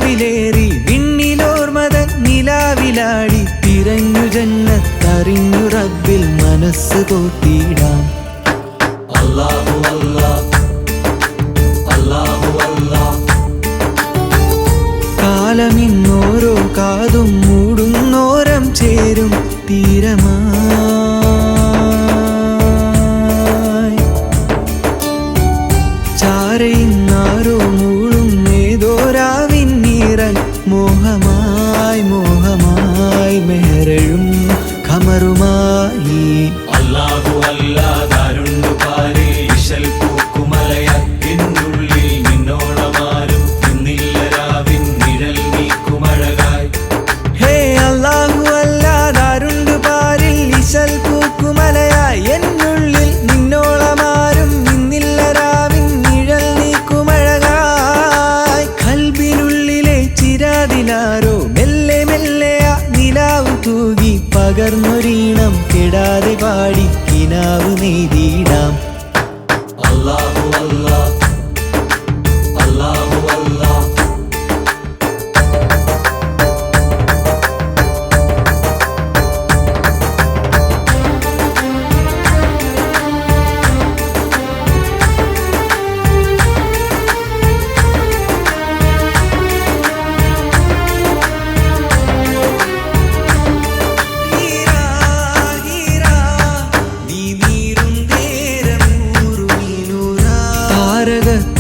കിനാവിലേറി വിണ്ണിലോർമതൻ നിലാവിലാടി തിരഞ്ഞു ജന്നത്തറിഞ്ഞു റബ്ബിൽ മനസ്സ് തോത്തിടാം. അല്ലാഹു അല്ലാഹ് അല്ലാഹു അല്ലാഹ്. കാലമിന്നോരോ കാതും മൂടുന്നോരം ചേരും തീരമായി. ചാരയിന്നാരോ മൂളും ഏതോരാവിന്നീറൻ മോഹമായി മോഹമായി മെഹരഴും ഖമറുമായി. അല്ലാഹു അല്ലാതാരുണ്ടു പാരി ഇശൽ പൂക്കുമലയത്തിനുള്ളിൽ നിന്നോളമാരും നിന്നില്ല രാവിൻ നിഴൽ നീക്കുമഴകായി. ഹേ അല്ലാഹു അല്ലാതാരുണ്ടു പാരിൽ ഇശൽ പൂക്കുമലയായി എന്നുള്ളിൽ നിന്നോളമാരും നിന്നില്ല രാവിൻ നിഴൽ നീക്കുമഴകായി. ഖൽബിനുള്ളിലെ ചിരാതിലാരോ മെല്ലെ മെല്ലെ ആ നിലാവ് തൂകി പകർന്നൊരീണം കെടാതെ പാടി കിനാവ് നെയ്തിടാം. അല്ലാഹു അല്ലാഹ് അല്ലാഹു അല്ലാഹ്.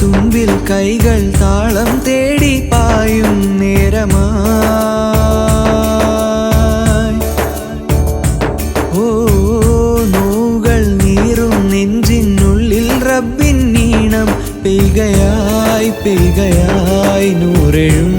തുമ്പിൽ കൈകൾ താളം തേടി പായും നേരമായി. ഓ നോവുകൾ നീറും നെഞ്ചിനുള്ളിൽ റബ്ബിൻ ഈണം പെയ്കയായി പെയ്കയായി നൂറെഴും